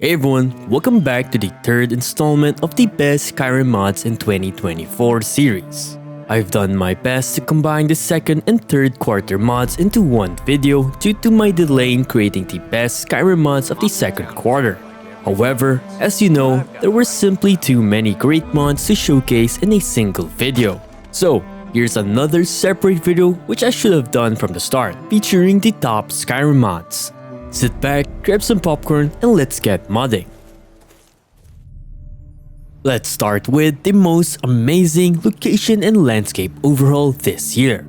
Hey everyone, welcome back to the third installment of the Best Skyrim Mods in 2024 series. I've done my best to combine the second and third quarter mods into one video due to my delay in creating the best Skyrim mods of the second quarter. However, as you know, there were simply too many great mods to showcase in a single video. So, here's another separate video which I should have done from the start, featuring the top Skyrim mods. Sit back, grab some popcorn, and let's get modding. Let's start with the most amazing location and landscape overhaul this year.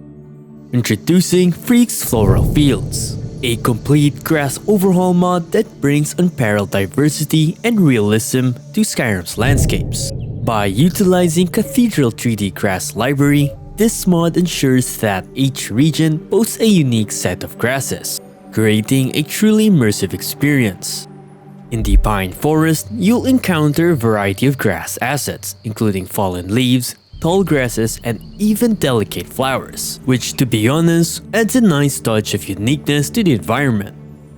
Introducing Freak's Floral Fields, a complete grass overhaul mod that brings unparalleled diversity and realism to Skyrim's landscapes. By utilizing Cathedral 3D grass library, this mod ensures that each region boasts a unique set of grasses, creating a truly immersive experience. In the Pine Forest, you'll encounter a variety of grass assets, including fallen leaves, tall grasses, and even delicate flowers, which, to be honest, adds a nice touch of uniqueness to the environment.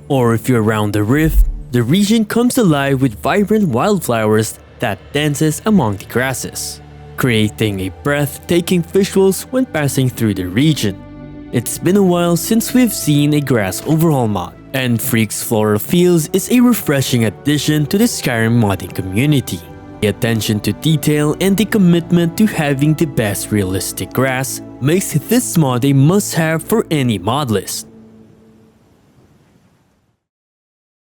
Or if you're around the Rift, the region comes alive with vibrant wildflowers that dances among the grasses, creating a breathtaking visuals when passing through the region. It's been a while since we've seen a grass overhaul mod, and Freak's Floral Fields is a refreshing addition to the Skyrim modding community. The attention to detail and the commitment to having the best realistic grass makes this mod a must-have for any mod list.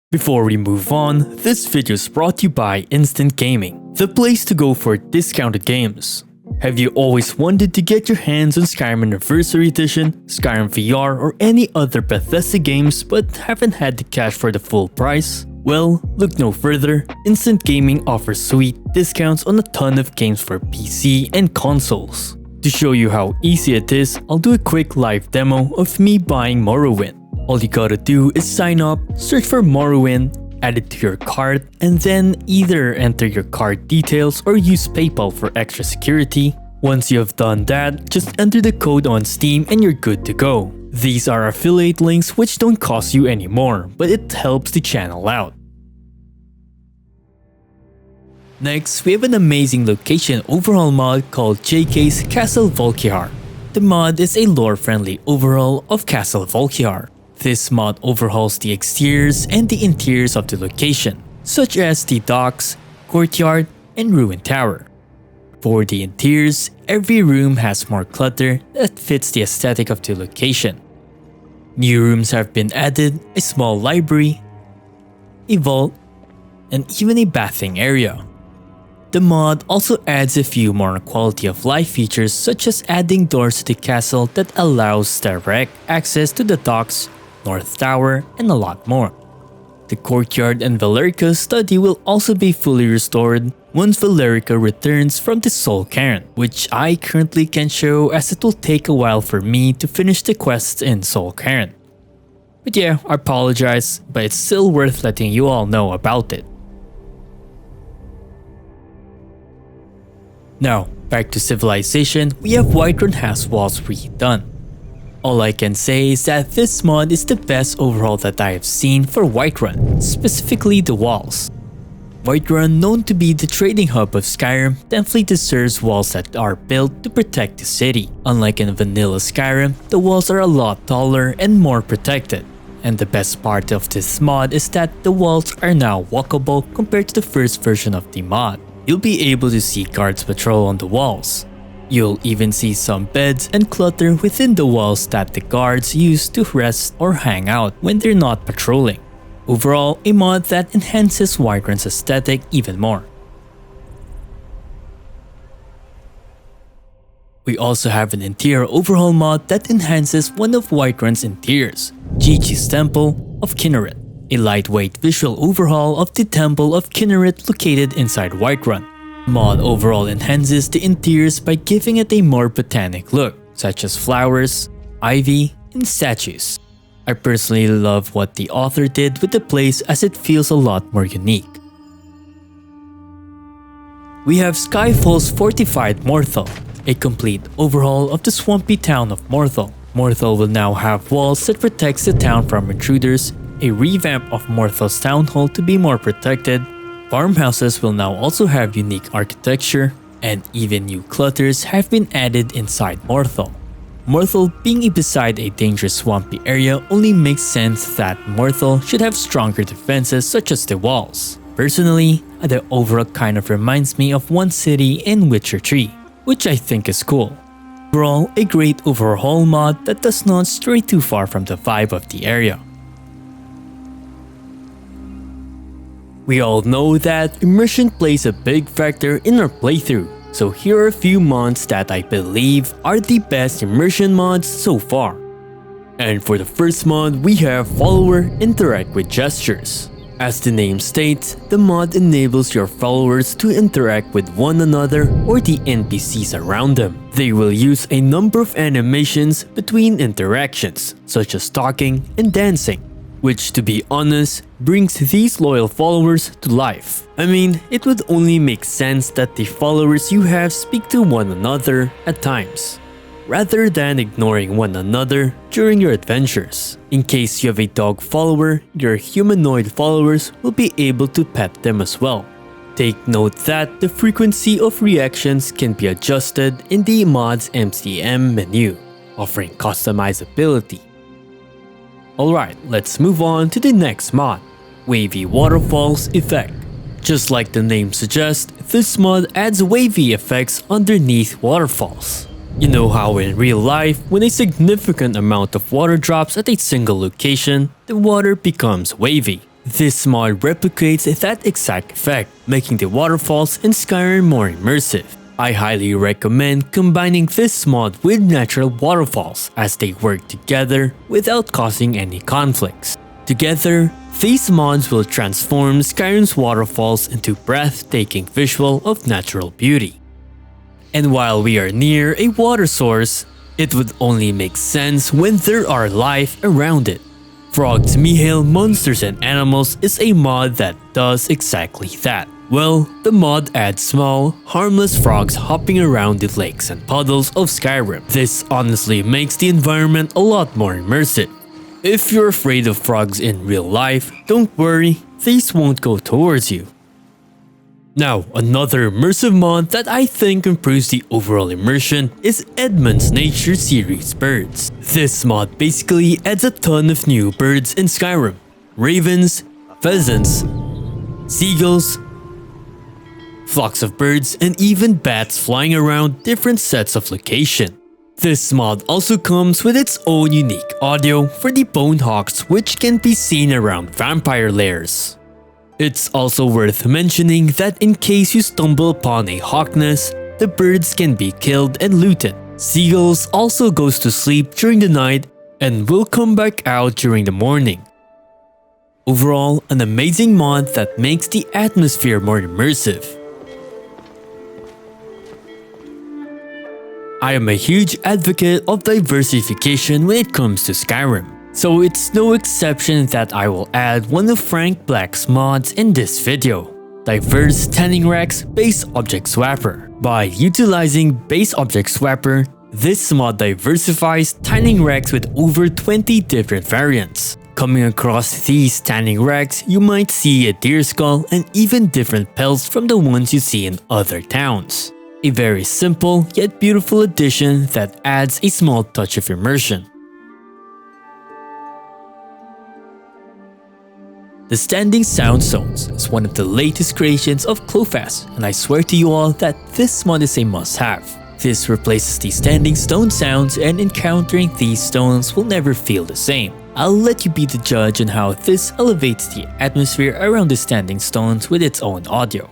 Before we move on, this video is brought to you by Instant Gaming, the place to go for discounted games. Have you always wanted to get your hands on Skyrim Anniversary Edition, Skyrim VR, or any other Bethesda games but haven't had the cash for the full price? Well, look no further. Instant Gaming offers sweet discounts on a ton of games for PC and consoles. To show you how easy it is, I'll do a quick live demo of me buying Morrowind. All you gotta do is sign up, search for Morrowind, add it to your cart, and then either enter your cart details or use PayPal for extra security. Once you have done that, just enter the code on Steam and you're good to go. These are affiliate links which don't cost you any more, but it helps the channel out. Next, we have an amazing location overhaul mod called JK's Castle Volkihar. The mod is a lore-friendly overhaul of Castle Volkihar. This mod overhauls the exteriors and the interiors of the location, such as the docks, courtyard, and ruined tower. For the interiors, every room has more clutter that fits the aesthetic of the location. New rooms have been added, a small library, a vault, and even a bathing area. The mod also adds a few more quality of life features, such as adding doors to the castle that allows direct access to the docks, North Tower, and a lot more. The courtyard and Valerica study will also be fully restored once Valerica returns from the Soul Cairn, which I currently can't show as it will take a while for me to finish the quests in Soul Cairn. But yeah, I apologize, but it's still worth letting you all know about it. Now, back to Civilization, we have Whiterun has walls redone. All I can say is that this mod is the best overhaul that I have seen for Whiterun, specifically the walls. Whiterun, known to be the trading hub of Skyrim, definitely deserves walls that are built to protect the city. Unlike in vanilla Skyrim, the walls are a lot taller and more protected. And the best part of this mod is that the walls are now walkable compared to the first version of the mod. You'll be able to see guards patrol on the walls. You'll even see some beds and clutter within the walls that the guards use to rest or hang out when they're not patrolling. Overall, a mod that enhances Whiterun's aesthetic even more. We also have an interior overhaul mod that enhances one of Whiterun's interiors, Gigi's Temple of Kynareth, a lightweight visual overhaul of the Temple of Kynareth located inside Whiterun. Mod overall enhances the interiors by giving it a more botanic look, such as flowers, ivy, and statues. I personally love what the author did with the place as it feels a lot more unique. We have Skyfall's Fortified Morthal, a complete overhaul of the swampy town of Morthal. Morthal will now have walls that protects the town from intruders, a revamp of Morthal's town hall to be more protected, farmhouses will now also have unique architecture, and even new clutters have been added inside Morthal. Morthal being beside a dangerous swampy area only makes sense that Morthal should have stronger defenses such as the walls. Personally, the overall kind of reminds me of one city in Witcher 3, which I think is cool. Overall, a great overhaul mod that does not stray too far from the vibe of the area. We all know that immersion plays a big factor in our playthrough. So here are a few mods that I believe are the best immersion mods so far. And for the first mod, we have Follower Interact with Gestures. As the name states, the mod enables your followers to interact with one another or the NPCs around them. They will use a number of animations between interactions, such as talking and dancing, which, to be honest, brings these loyal followers to life. I mean, it would only make sense that the followers you have speak to one another at times, rather than ignoring one another during your adventures. In case you have a dog follower, your humanoid followers will be able to pet them as well. Take note that the frequency of reactions can be adjusted in the mod's MCM menu, offering customizability. Alright, let's move on to the next mod, Wavy Waterfalls Effect. Just like the name suggests, this mod adds wavy effects underneath waterfalls. You know how in real life, when a significant amount of water drops at a single location, the water becomes wavy. This mod replicates that exact effect, making the waterfalls in Skyrim more immersive. I highly recommend combining this mod with natural waterfalls as they work together without causing any conflicts. Together, these mods will transform Skyrim's waterfalls into breathtaking visual of natural beauty. And while we are near a water source, it would only make sense when there are life around it. Frogs Mihail Monsters and Animals is a mod that does exactly that. Well, the mod adds small, harmless frogs hopping around the lakes and puddles of Skyrim. This honestly makes the environment a lot more immersive. If you're afraid of frogs in real life, don't worry, these won't go towards you. Now, another immersive mod that I think improves the overall immersion is Edmund's Nature Series birds. This mod basically adds a ton of new birds in Skyrim. Ravens, pheasants, seagulls, flocks of birds, and even bats flying around different sets of location. This mod also comes with its own unique audio for the bone hawks, which can be seen around vampire lairs. It's also worth mentioning that in case you stumble upon a hawk nest, the birds can be killed and looted. Seagulls also goes to sleep during the night and will come back out during the morning. Overall, an amazing mod that makes the atmosphere more immersive. I am a huge advocate of diversification when it comes to Skyrim, so it's no exception that I will add one of Frank Black's mods in this video, Diverse Tanning Racks Base Object Swapper. By utilizing Base Object Swapper, this mod diversifies tanning racks with over 20 different variants. Coming across these tanning racks, you might see a deer skull and even different pelts from the ones you see in other towns. A very simple yet beautiful addition that adds a small touch of immersion. The Standing Sound Zones is one of the latest creations of Clofast, and I swear to you all that this mod is a must-have. This replaces the standing stone sounds, and encountering these stones will never feel the same. I'll let you be the judge on how this elevates the atmosphere around the standing stones with its own audio.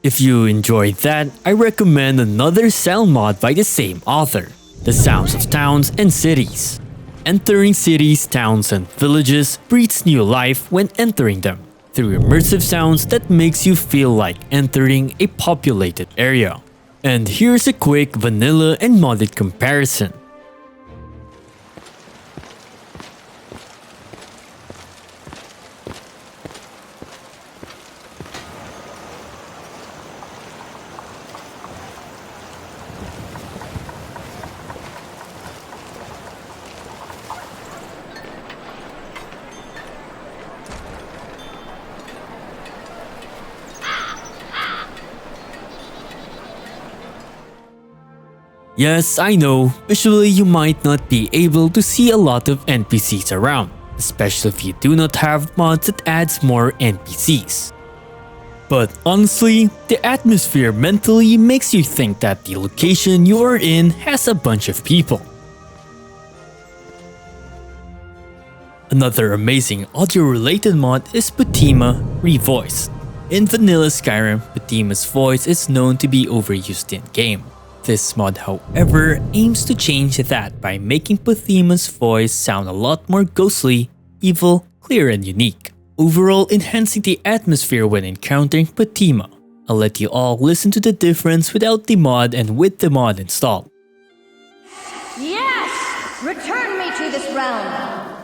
If you enjoyed that, I recommend another sound mod by the same author, The Sounds of Towns and Cities. Entering cities, towns, and villages breathes new life when entering them, through immersive sounds that makes you feel like entering a populated area. And here's a quick vanilla and modded comparison. Yes, I know, visually you might not be able to see a lot of NPCs around, especially if you do not have mods that adds more NPCs. But honestly, the atmosphere mentally makes you think that the location you are in has a bunch of people. Another amazing audio-related mod is Putima Revoiced. In vanilla Skyrim, Putima's voice is known to be overused in-game. This mod, however, aims to change that by making Putima's voice sound a lot more ghostly, evil, clear, and unique, overall enhancing the atmosphere when encountering Putima. I'll let you all listen to the difference without the mod and with the mod installed. Yes! Return me to this realm!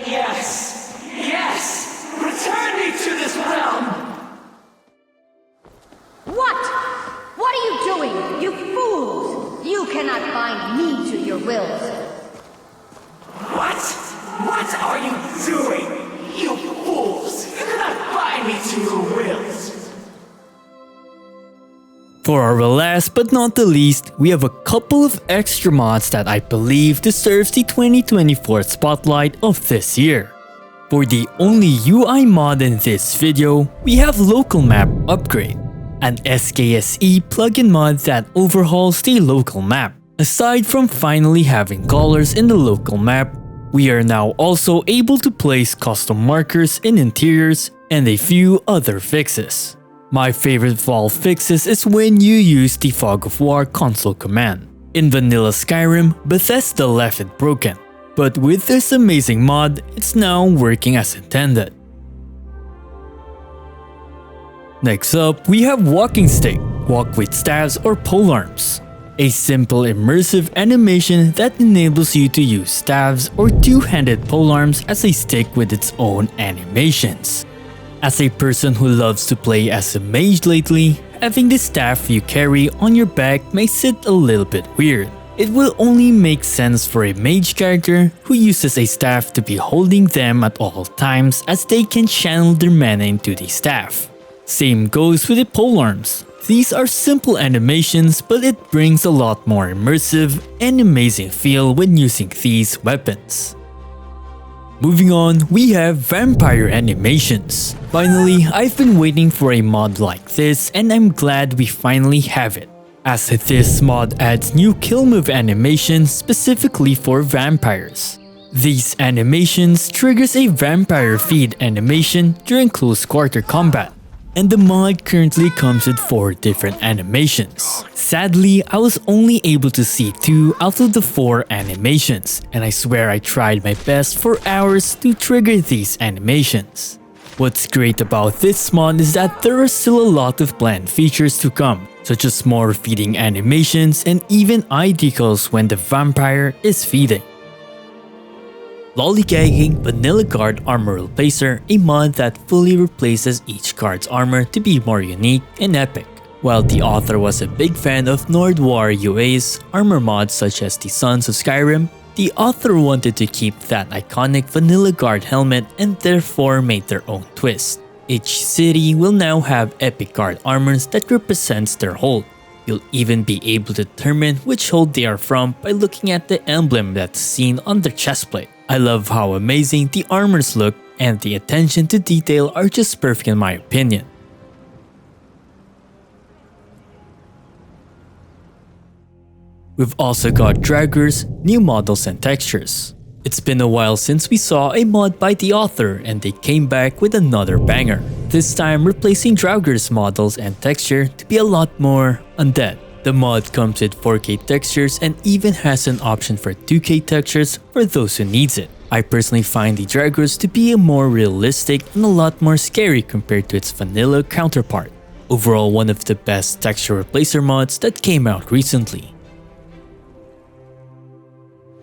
Yes! Yes! Return me to this realm! What? What are you doing, you fools? You cannot bind me to your wills. What? What are you doing? You fools! You cannot bind me to your wills! For our last but not the least, we have a couple of extra mods that I believe deserves the 2024 spotlight of this year. For the only UI mod in this video, we have Local Map Upgrade, an SKSE plugin mod that overhauls the local map. Aside from finally having colors in the local map, we are now also able to place custom markers in interiors and a few other fixes. My favorite of all fixes is when you use the Fog of War console command. In vanilla Skyrim, Bethesda left it broken, but with this amazing mod, it's now working as intended. Next up, we have Walking Stick, Walk with Staves or Polearms. A simple immersive animation that enables you to use staves or two-handed polearms as a stick with its own animations. As a person who loves to play as a mage lately, having the staff you carry on your back makes it a little bit weird. It will only make sense for a mage character who uses a staff to be holding them at all times, as they can channel their mana into the staff. Same goes with the polearms. These are simple animations, but it brings a lot more immersive and amazing feel when using these weapons. Moving on, we have vampire animations. Finally, I've been waiting for a mod like this and I'm glad we finally have it, as this mod adds new kill move animations specifically for vampires. These animations triggers a vampire feed animation during close quarter combat, and the mod currently comes with 4 different animations. Sadly, I was only able to see 2 out of the 4 animations, and I swear I tried my best for hours to trigger these animations. What's great about this mod is that there are still a lot of planned features to come, such as more feeding animations and even eye decals when the vampire is feeding. Lollygagging Vanilla Guard Armor Replacer, a mod that fully replaces each card's armor to be more unique and epic. While the author was a big fan of Nordwar UA's armor mods such as the Sons of Skyrim, the author wanted to keep that iconic Vanilla Guard helmet and therefore made their own twist. Each city will now have epic guard armors that represents their hold. You'll even be able to determine which hold they are from by looking at the emblem that's seen on their chestplate. I love how amazing the armors look, and the attention to detail are just perfect in my opinion. We've also got draggers, new models and textures. It's been a while since we saw a mod by the author and they came back with another banger. this time replacing Draugr's models and texture to be a lot more undead. The mod comes with 4K textures and even has an option for 2K textures for those who needs it. I personally find the Draugrs to be more realistic and a lot more scary compared to its vanilla counterpart. Overall, one of the best texture replacer mods that came out recently.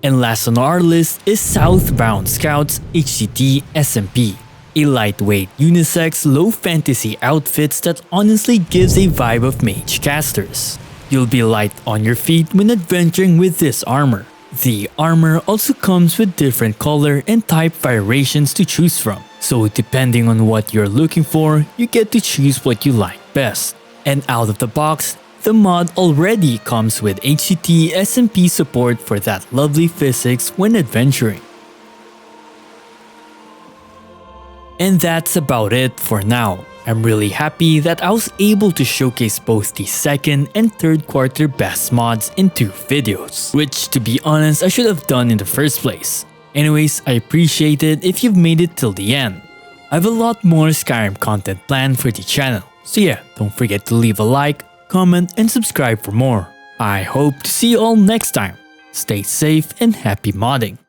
And last on our list is Southbound Scouts HCT SMP. A lightweight, unisex, low fantasy outfits that honestly gives a vibe of mage casters. You'll be light on your feet when adventuring with this armor. The armor also comes with different color and type variations to choose from, so depending on what you're looking for, you get to choose what you like best. And out of the box, the mod already comes with HCT SMP support for that lovely physics when adventuring. And that's about it for now. I'm really happy that I was able to showcase both the second and third quarter best mods in 2 videos, which to be honest I should have done in the first place. Anyways, I appreciate it if you've made it till the end. I have a lot more Skyrim content planned for the channel, so yeah, don't forget to leave a like, comment, and subscribe for more. I hope to see you all next time. Stay safe and happy modding.